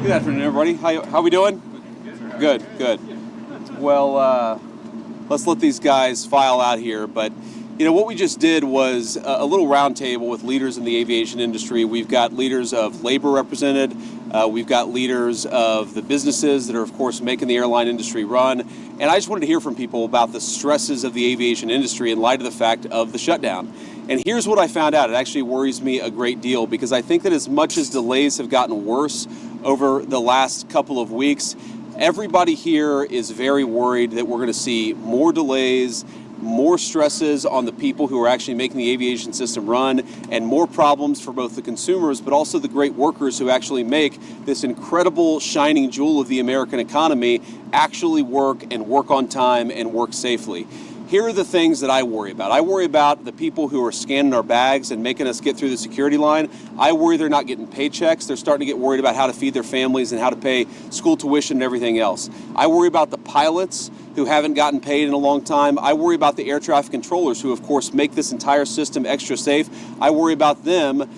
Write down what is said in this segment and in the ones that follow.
Good afternoon, everybody. How we doing? Good. Well, let's let these guys file out here. But, what we just did was a little roundtable with leaders in the aviation industry. We've got leaders of labor represented. We've got leaders of the businesses that are, of course, making the airline industry run. And I just wanted to hear from people about the stresses of the aviation industry in light of the fact of the shutdown. And here's what I found out. It actually worries me a great deal because I think that as much as delays have gotten worse over the last couple of weeks, everybody here is very worried that we're going to see more delays, more stresses on the people who are actually making the aviation system run, and more problems for both the consumers but also the great workers who actually make this incredible shining jewel of the American economy actually work and work on time and work safely. Here are the things that I worry about. I worry about the people who are scanning our bags and making us get through the security line. I worry they're not getting paychecks. They're starting to get worried about how to feed their families and how to pay school tuition and everything else. I worry about the pilots who haven't gotten paid in a long time. I worry about the air traffic controllers who, of course, make this entire system extra safe. I worry about them,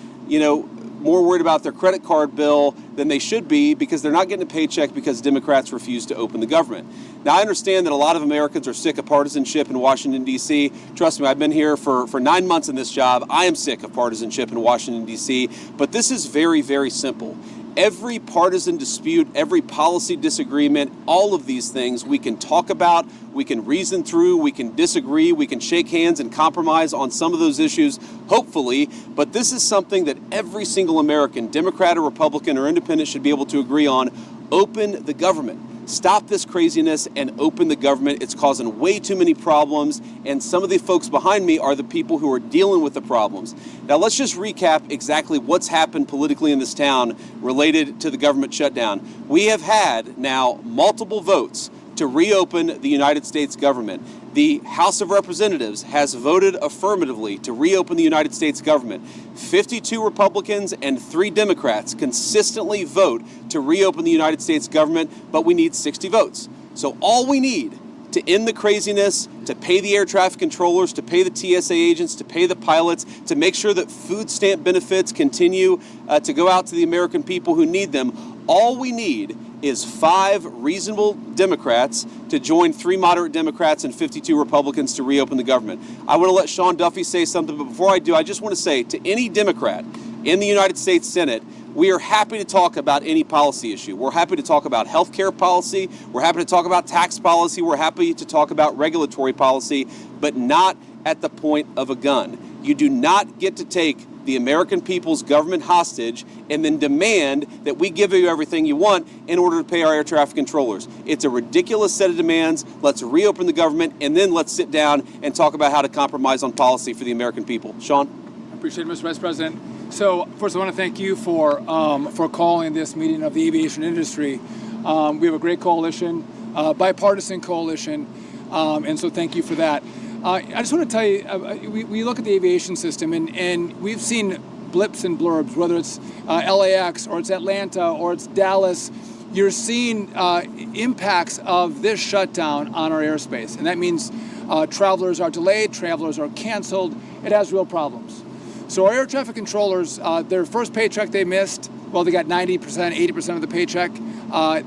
more worried about their credit card bill than they should be because they're not getting a paycheck because Democrats refuse to open the government. Now, I understand that a lot of Americans are sick of partisanship in Washington, D.C. Trust me, I've been here for 9 months in this job. I am sick of partisanship in Washington, D.C. But this is very, very simple. Every partisan dispute, every policy disagreement, all of these things we can talk about, we can reason through, we can disagree, we can shake hands and compromise on some of those issues, hopefully. But this is something that every single American, Democrat or Republican or independent, should be able to agree on. Open the government. Stop this craziness and open the government. It's causing way too many problems, and some of the folks behind me are the people who are dealing with the problems. Now, let's just recap exactly what's happened politically in this town related to the government shutdown. We have had now multiple votes to reopen the United States government. The House of Representatives has voted affirmatively to reopen the United States government. 52 Republicans and 3 Democrats consistently vote to reopen the United States government, but we need 60 votes. So all we need to end the craziness, to pay the air traffic controllers, to pay the TSA agents, to pay the pilots, to make sure that food stamp benefits continue to go out to the American people who need them, all we need is 5 reasonable Democrats to join 3 moderate Democrats and 52 Republicans to reopen the government. I want to let Sean Duffy say something, but before I do, I just want to say to any Democrat in the United States Senate, we are happy to talk about any policy issue. We're happy to talk about health care policy. We're happy to talk about tax policy. We're happy to talk about regulatory policy, but not at the point of a gun. You do not get to take the American people's government hostage and then demand that we give you everything you want in order to pay our air traffic controllers. It's a ridiculous set of demands. Let's reopen the government, and then let's sit down and talk about how to compromise on policy for the American people. Sean? I appreciate it, Mr. Vice President. So first, I want to thank you for calling this meeting of the aviation industry. We have a great coalition, bipartisan coalition, and so thank you for that. I just want to tell you, we look at the aviation system, and we've seen blips and blurbs, whether it's LAX or it's Atlanta or it's Dallas. You're seeing impacts of this shutdown on our airspace, and that means travelers are delayed, travelers are canceled. It has real problems. So our air traffic controllers, their first paycheck they missed, well, they got 90%, 80% of the paycheck.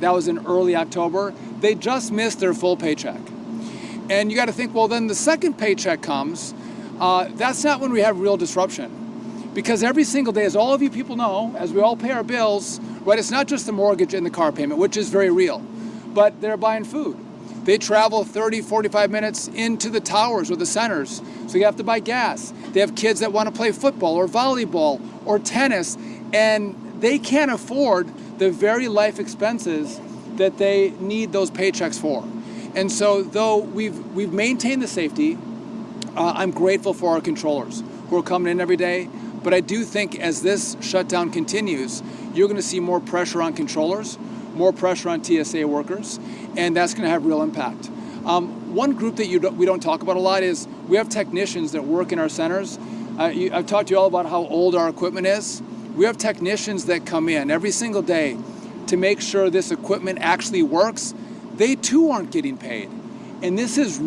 That was in early October. They just missed their full paycheck. And you got to think, well, then the second paycheck comes. That's not when we have real disruption. Because every single day, as all of you people know, as we all pay our bills, right, it's not just the mortgage and the car payment, which is very real, but they're buying food. They travel 30, 45 minutes into the towers or the centers, so you have to buy gas. They have kids that want to play football or volleyball or tennis, and they can't afford the very life expenses that they need those paychecks for. And so though we've maintained the safety, I'm grateful for our controllers who are coming in every day. But I do think as this shutdown continues, you're going to see more pressure on controllers, more pressure on TSA workers, and that's going to have real impact. One group that we don't talk about a lot is we have technicians that work in our centers. I've talked to you all about how old our equipment is. We have technicians that come in every single day to make sure this equipment actually works. They too aren't getting paid, and this is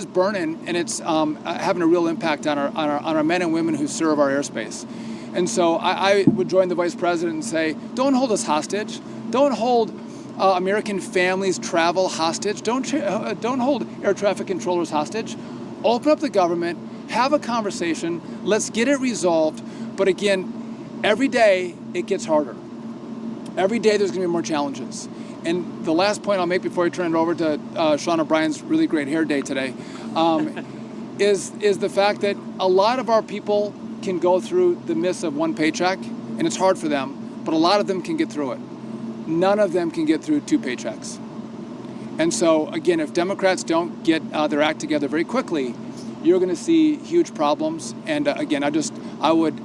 burning, and it's having a real impact on our men and women who serve our airspace. And so I would join the vice president and say, don't hold us hostage. Don't hold American families' travel hostage. Don't hold air traffic controllers hostage. Open up the government, have a conversation, let's get it resolved. But again, every day it gets harder. Every day there's gonna be more challenges. And the last point I'll make before I turn it over to Sean O'Brien's really great hair day today, is the fact that a lot of our people can go through the miss of one paycheck, and it's hard for them, but a lot of them can get through it. None of them can get through 2 paychecks. And so, again, if Democrats don't get their act together very quickly, you're going to see huge problems. And again, I would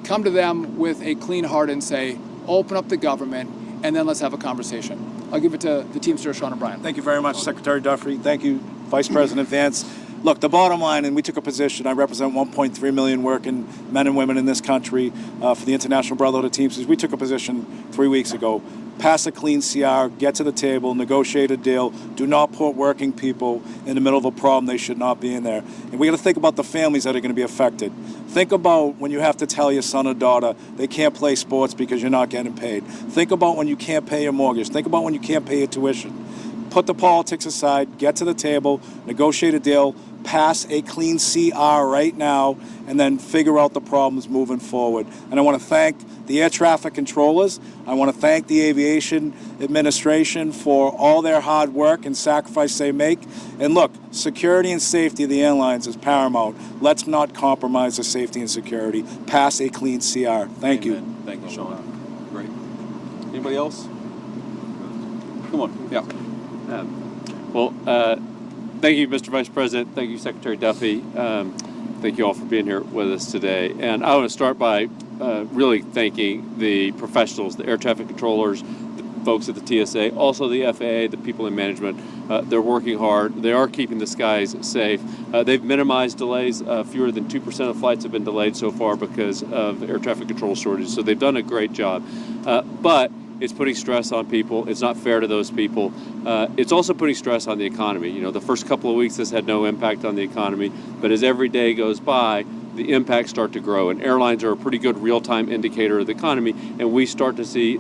come to them with a clean heart and say, open up the government, and then let's have a conversation. I'll give it to the Teamster, Sean O'Brien. Thank you very much, Secretary Duffy. Thank you, Vice President Vance. Look, the bottom line, and we took a position, I represent 1.3 million working men and women in this country for the International Brotherhood of Teamsters. We took a position 3 weeks ago. Pass a clean CR, get to the table, negotiate a deal. Do not put working people in the middle of a problem they should not be in there. And we got to think about the families that are going to be affected. Think about when you have to tell your son or daughter they can't play sports because you're not getting paid. Think about when you can't pay your mortgage. Think about when you can't pay your tuition. Put the politics aside, get to the table, negotiate a deal, pass a clean CR right now, and then figure out the problems moving forward. And I want to thank the air traffic controllers. I want to thank the aviation administration for all their hard work and sacrifice they make. And look, security and safety of the airlines is paramount. Let's not compromise the safety and security. Pass a clean CR. Thank you. Thank you, Sean. Great. Anybody else? Come on. Yeah. Thank you, Mr. Vice President. Thank you, Secretary Duffy. Thank you all for being here with us today. And I want to start by really thanking the professionals, the air traffic controllers, the folks at the TSA, also the FAA, the people in management. They're working hard. They are keeping the skies safe. They've minimized delays. Fewer than 2% of flights have been delayed so far because of air traffic control shortages. So they've done a great job. But it's putting stress on people. It's not fair to those people. It's also putting stress on the economy. You know, the first couple of weeks this had no impact on the economy, but as every day goes by, the impacts start to grow. And airlines are a pretty good real-time indicator of the economy, and we start to see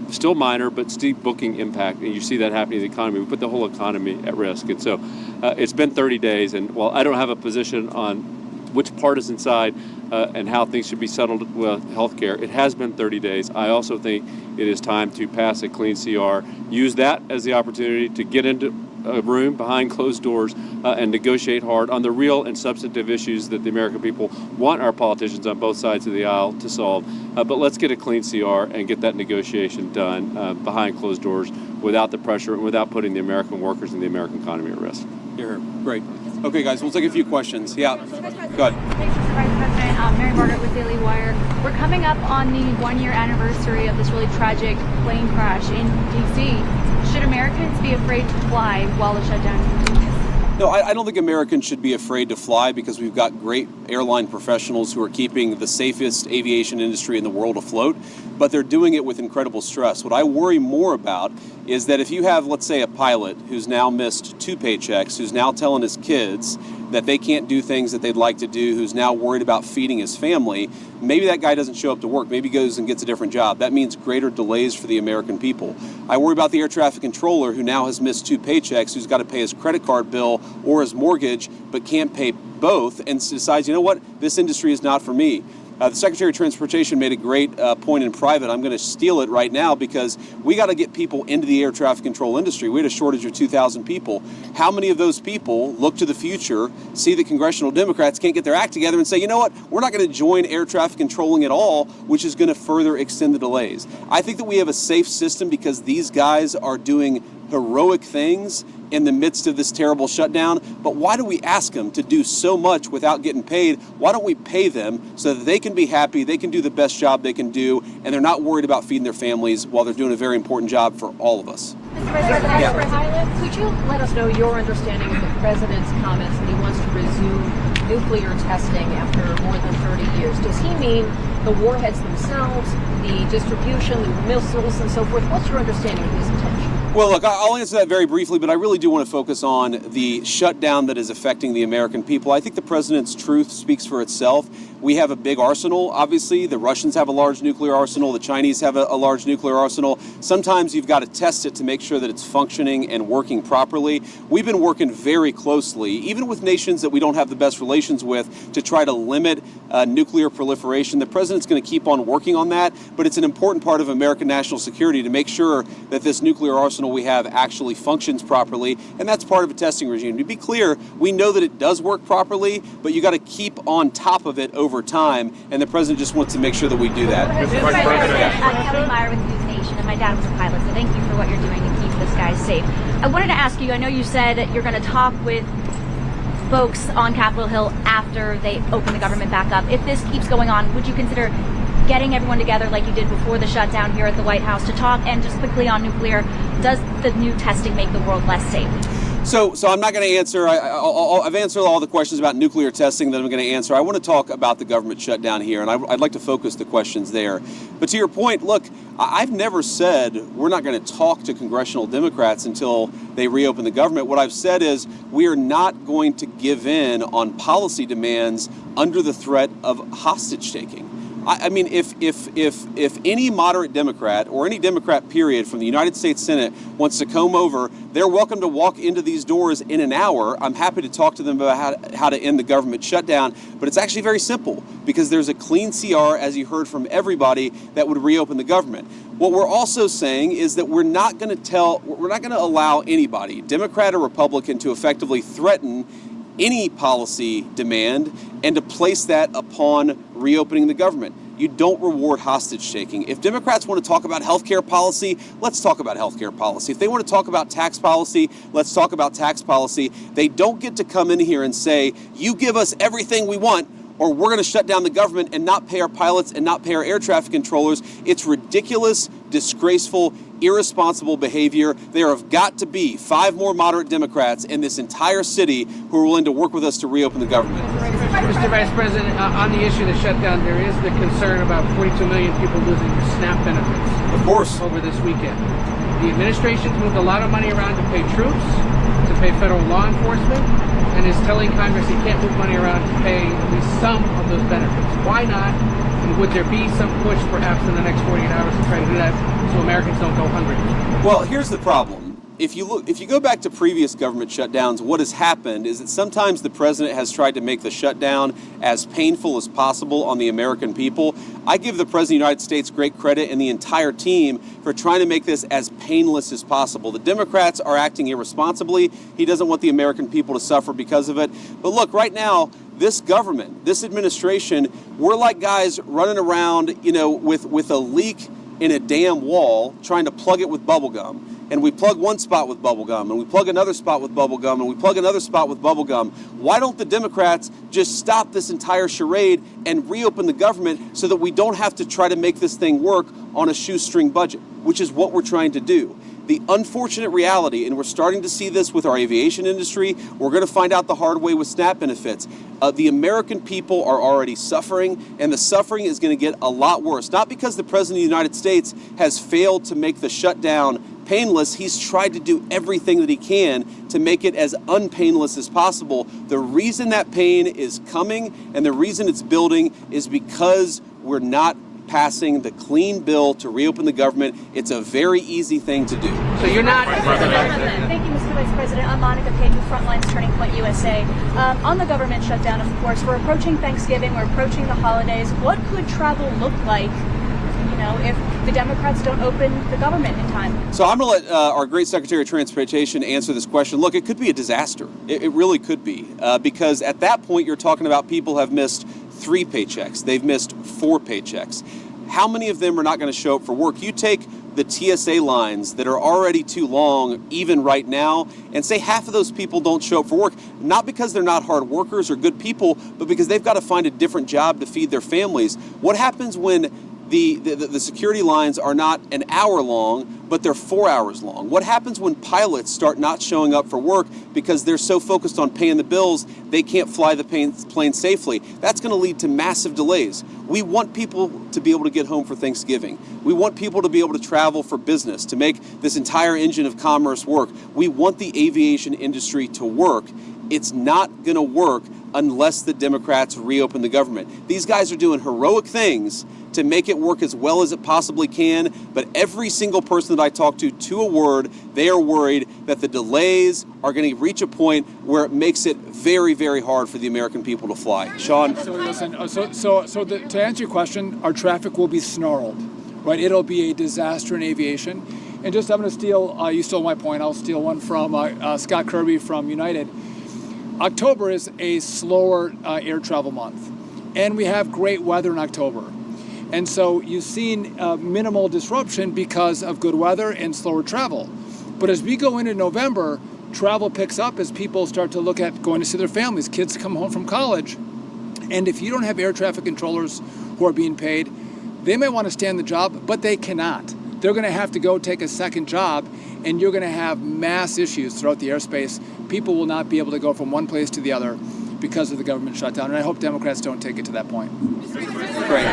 still minor, but steep booking impact, and you see that happening in the economy. We put the whole economy at risk. And so it's been 30 days, and while I don't have a position on which partisan side and how things should be settled with healthcare, it has been 30 days. I also think it is time to pass a clean CR. Use that as the opportunity to get into a room behind closed doors and negotiate hard on the real and substantive issues that the American people want our politicians on both sides of the aisle to solve. But let's get a clean CR and get that negotiation done behind closed doors without the pressure and without putting the American workers and the American economy at risk. You're here. Great. Okay, guys, we'll take a few questions. Yeah. Go ahead. Thanks, Mr. Vice President. Mary Margaret with Daily Wire. We're coming up on the 1-year anniversary of this really tragic plane crash in D.C. Should Americans be afraid to fly while the shutdown continues? No, I don't think Americans should be afraid to fly because we've got great airline professionals who are keeping the safest aviation industry in the world afloat, but they're doing it with incredible stress. What I worry more about is that if you have, let's say, a pilot who's now missed 2 paychecks, who's now telling his kids that they can't do things that they'd like to do, who's now worried about feeding his family, maybe that guy doesn't show up to work. Maybe he goes and gets a different job. That means greater delays for the American people. I worry about the air traffic controller who now has missed 2 paychecks, who's got to pay his credit card bill or his mortgage, but can't pay both and decides, you know what, this industry is not for me. The Secretary of Transportation made a great point in private. I'm going to steal it right now because we got to get people into the air traffic control industry. We had a shortage of 2,000 people. How many of those people look to the future, see that congressional Democrats can't get their act together and say, you know what, we're not going to join air traffic controlling at all, which is going to further extend the delays. I think that we have a safe system because these guys are doing heroic things in the midst of this terrible shutdown. But why do we ask them to do so much without getting paid? Why don't we pay them so that they can be happy, they can do the best job they can do, and they're not worried about feeding their families while they're doing a very important job for all of us? Mr. President, could you let us know your understanding of the President's comments that he wants to resume nuclear testing after more than 30 years? Does he mean the warheads themselves, the distribution, the missiles, and so forth? What's your understanding of his intention? Well, look, I'll answer that very briefly, but I really do want to focus on the shutdown that is affecting the American people. I think the president's truth speaks for itself. We have a big arsenal, obviously. The Russians have a large nuclear arsenal. The Chinese have a large nuclear arsenal. Sometimes you've got to test it to make sure that it's functioning and working properly. We've been working very closely, even with nations that we don't have the best relations with, to try to limit nuclear proliferation. The president's going to keep on working on that, but it's an important part of American national security to make sure that this nuclear arsenal we have actually functions properly, and that's part of a testing regime. To be clear, we know that it does work properly, but you got to keep on top of it over time, and the president just wants to make sure that we do that. I'm Kelly Meyer with News Nation, and my dad was a pilot, so thank you for what you're doing to keep this guy safe. I wanted to ask you, I know you said you're going to talk with folks on Capitol Hill after they open the government back up. If this keeps going on, would you consider getting everyone together like you did before the shutdown here at the White House to talk? And just quickly on nuclear, does the new testing make the world less safe? So I'm not going to answer. I've answered all the questions about nuclear testing that I'm going to answer. I want to talk about the government shutdown here, and I'd like to focus the questions there. But to your point, look, I've never said we're not going to talk to congressional Democrats until they reopen the government. What I've said is we are not going to give in on policy demands under the threat of hostage taking. I mean, if any moderate Democrat or any Democrat period from the United States Senate wants to come over, they're welcome to walk into these doors in an hour. I'm happy to talk to them about how to end the government shutdown, but it's actually very simple because there's a clean CR, as you heard from everybody, that would reopen the government. What we're also saying is that we're not going to allow anybody, Democrat or Republican, to effectively threaten any policy demand and to place that upon reopening the government. You don't reward hostage taking. If Democrats want to talk about healthcare policy, let's talk about healthcare policy. If they want to talk about tax policy, let's talk about tax policy. They don't get to come in here and say, you give us everything we want, or we're going to shut down the government and not pay our pilots and not pay our air traffic controllers. It's ridiculous, disgraceful, irresponsible behavior. There have got to be 5 more moderate Democrats in this entire city who are willing to work with us to reopen the government. Mr. Vice President, on the issue of the shutdown, there is the concern about 42 million people losing their SNAP benefits. Of course. Over this weekend. The administration's moved a lot of money around to pay troops, to pay federal law enforcement, and is telling Congress he can't move money around to pay at least some of those benefits. Why not? And would there be some push perhaps in the next 48 hours to try to do that so Americans don't go hungry? Well, here's the problem. If you go back to previous government shutdowns, what has happened is that sometimes the president has tried to make the shutdown as painful as possible on the American people. I give the president of the United States great credit and the entire team for trying to make this as painless as possible. The Democrats are acting irresponsibly. He doesn't want the American people to suffer because of it. But look, right now, this government, this administration, we're like guys running around, with a leak in a damn wall, trying to plug it with bubble gum. And we plug one spot with bubble gum, and we plug another spot with bubble gum, and we plug another spot with bubble gum. Why don't the Democrats just stop this entire charade and reopen the government so that we don't have to try to make this thing work on a shoestring budget, which is what we're trying to do. The unfortunate reality, and we're starting to see this with our aviation industry, we're going to find out the hard way with SNAP benefits. The American people are already suffering, and the suffering is going to get a lot worse. Not because the President of the United States has failed to make the shutdown painless. He's tried to do everything that he can to make it as unpainless as possible. The reason that pain is coming and the reason it's building is because we're not passing the clean bill to reopen the government. It's a very easy thing to do. So you're not... Thank you, Mr. Vice President. I'm Monica Page with Frontlines Turning Point USA. On the government shutdown, of course, we're approaching Thanksgiving, we're approaching the holidays. What could travel look like, if the Democrats don't open the government in time? So I'm going to let our great Secretary of Transportation answer this question. Look, it could be a disaster. It really could be. Because at that point, you're talking about people have missed 3 paychecks. They've missed 4 paychecks. How many of them are not going to show up for work? You take the TSA lines that are already too long, even right now, and say half of those people don't show up for work, not because they're not hard workers or good people, but because they've got to find a different job to feed their families. What happens when the security lines are not an hour long, but they're 4 hours long? What happens when pilots start not showing up for work because they're so focused on paying the bills, they can't fly the plane safely? That's going to lead to massive delays. We want people to be able to get home for Thanksgiving. We want people to be able to travel for business, to make this entire engine of commerce work. We want the aviation industry to work. It's not going to work unless the Democrats reopen the government. These guys are doing heroic things to make it work as well as it possibly can, but every single person that I talk to a word, they are worried that the delays are going to reach a point where it makes it very, very hard for the American people to fly. Sean? So listen, to answer your question, our traffic will be snarled, right? It'll be a disaster in aviation. And just I'm going to steal, you stole my point, I'll steal one from Scott Kirby from United. October is a slower air travel month, and we have great weather in October. And so you've seen minimal disruption because of good weather and slower travel. But as we go into November, travel picks up as people start to look at going to see their families. Kids come home from college. And if you don't have air traffic controllers who are being paid, they may want to stay on the job, but they cannot. They're going to have to go take a second job, and you're going to have mass issues throughout the airspace. People will not be able to go from one place to the other because of the government shutdown. And I hope Democrats don't take it to that point. Great.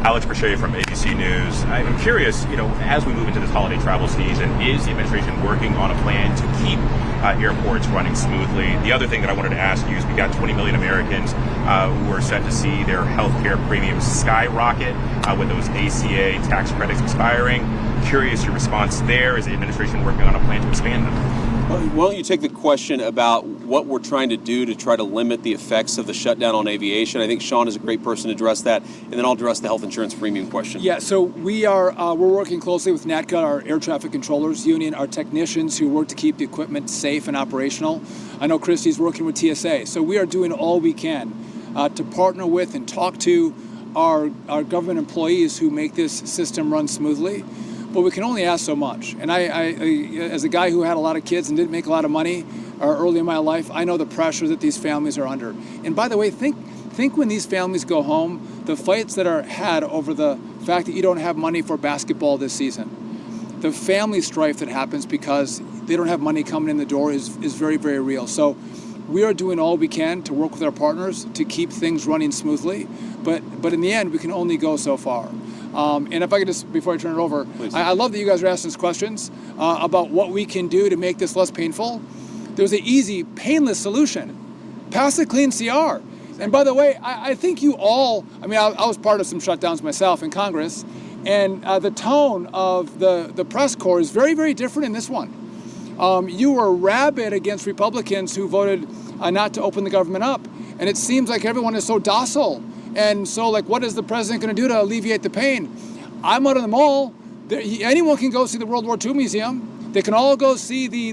Alex Brashear from ABC News. I'm curious, as we move into this holiday travel season, is the administration working on a plan to keep airports running smoothly? The other thing that I wanted to ask you is we got 20 million Americans who are set to see their health care premiums skyrocket with those ACA tax credits expiring. Curious your response there. Is the administration working on a plan to expand them? Why don't you take the question about what we're trying to do to try to limit the effects of the shutdown on aviation? I think Sean is a great person to address that, and then I'll address the health insurance premium question. Yeah, so we're working closely with NATCA, our air traffic controllers union, our technicians who work to keep the equipment safe and operational. I know Christy's working with TSA, so we are doing all we can to partner with and talk to our government employees who make this system run smoothly. But we can only ask so much. And I, as a guy who had a lot of kids and didn't make a lot of money early in my life, I know the pressure that these families are under. And by the way, think when these families go home, the fights that are had over the fact that you don't have money for basketball this season. The family strife that happens because they don't have money coming in the door is very, very real. So we are doing all we can to work with our partners to keep things running smoothly. But in the end, we can only go so far. And if I could just, before I turn it over, I love that you guys are asking us questions about what we can do to make this less painful. There's an easy, painless solution. Pass a clean CR. And by the way, I think you all, I was part of some shutdowns myself in Congress, and the tone of the press corps is very, very different in this one. You were rabid against Republicans who voted not to open the government up. And it seems like everyone is so docile. And so, what is the president going to do to alleviate the pain? I'm out of the mall. Anyone can go see the World War II Museum. They can all go see the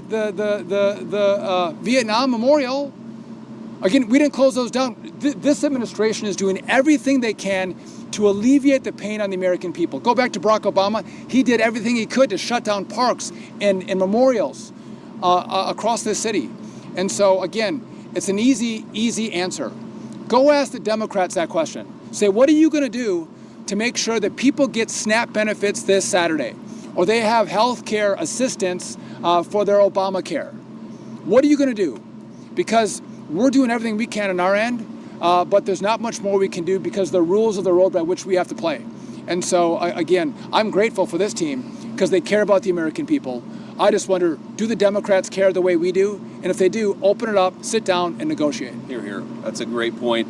Vietnam Memorial. Again, we didn't close those down. This administration is doing everything they can to alleviate the pain on the American people. Go back to Barack Obama. He did everything he could to shut down parks and memorials across this city. And so, again, it's an easy answer. Go ask the Democrats that question. Say, what are you going to do to make sure that people get SNAP benefits this Saturday? Or they have health care assistance for their Obamacare? What are you going to do? Because we're doing everything we can on our end, but there's not much more we can do because the rules of the road by which we have to play. And so, again, I'm grateful for this team because they care about the American people. I just wonder, do the Democrats care the way we do? And if they do, open it up, sit down, and negotiate. Hear, hear. That's a great point.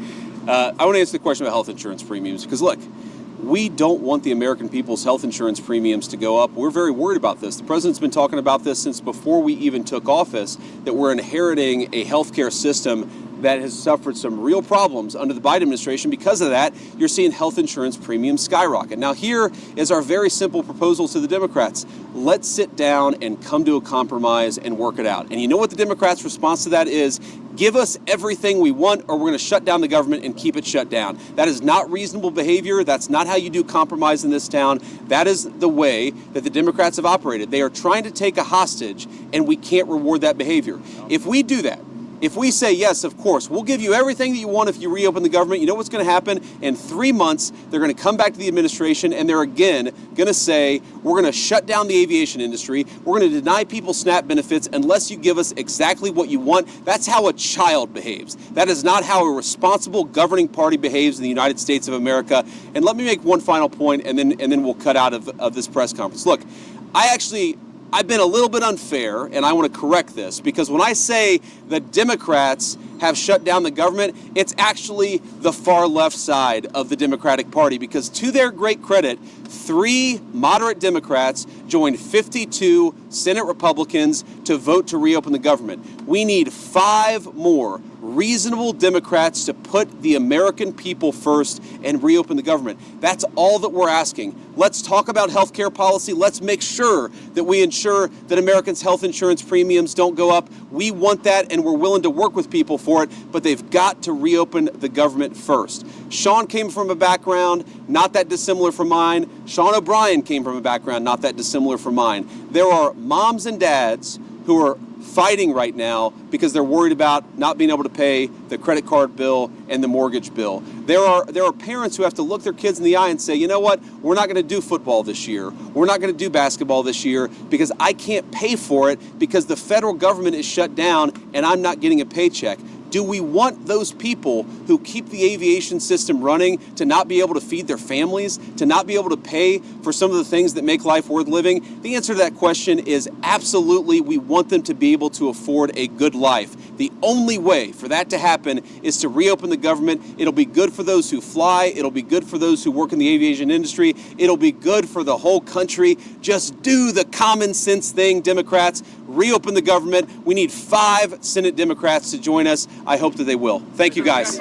I want to answer the question about health insurance premiums because, look, we don't want the American people's health insurance premiums to go up. We're very worried about this. The president's been talking about this since before we even took office, that we're inheriting a healthcare system that has suffered some real problems under the Biden administration. Because of that, you're seeing health insurance premiums skyrocket. Now, here is our very simple proposal to the Democrats. Let's sit down and come to a compromise and work it out. And you know what the Democrats' response to that is? Give us everything we want or we're going to shut down the government and keep it shut down. That is not reasonable behavior. That's not how you do compromise in this town. That is the way that the Democrats have operated. They are trying to take a hostage, and we can't reward that behavior. If we do that, if we say, yes, of course, we'll give you everything that you want if you reopen the government, you know what's going to happen? In 3 months, they're going to come back to the administration and they're again going to say, we're going to shut down the aviation industry. We're going to deny people SNAP benefits unless you give us exactly what you want. That's how a child behaves. That is not how a responsible governing party behaves in the United States of America. And let me make one final point, and then we'll cut out of this press conference. Look, I've been a little bit unfair, and I want to correct this, because when I say the Democrats have shut down the government, it's actually the far left side of the Democratic Party, because to their great credit, 3 moderate Democrats joined 52 Senate Republicans to vote to reopen the government. We need 5 more reasonable Democrats to put the American people first and reopen the government. That's all that we're asking. Let's talk about health care policy. Let's make sure that we ensure that Americans' health insurance premiums don't go up. We want that, and we're willing to work with people for it, but they've got to reopen the government first. Sean came from a background not that dissimilar from mine. Sean O'Brien came from a background not that dissimilar from mine. There are moms and dads who are fighting right now because they're worried about not being able to pay the credit card bill and the mortgage bill. There are parents who have to look their kids in the eye and say, you know what, we're not going to do football this year. We're not going to do basketball this year because I can't pay for it because the federal government is shut down and I'm not getting a paycheck. Do we want those people who keep the aviation system running to not be able to feed their families, to not be able to pay for some of the things that make life worth living? The answer to that question is absolutely. We want them to be able to afford a good life. The only way for that to happen is to reopen the government. It'll be good for those who fly. It'll be good for those who work in the aviation industry. It'll be good for the whole country. Just do the common sense thing, Democrats. Reopen the government. We need 5 Senate Democrats to join us. I hope that they will. Thank you, guys.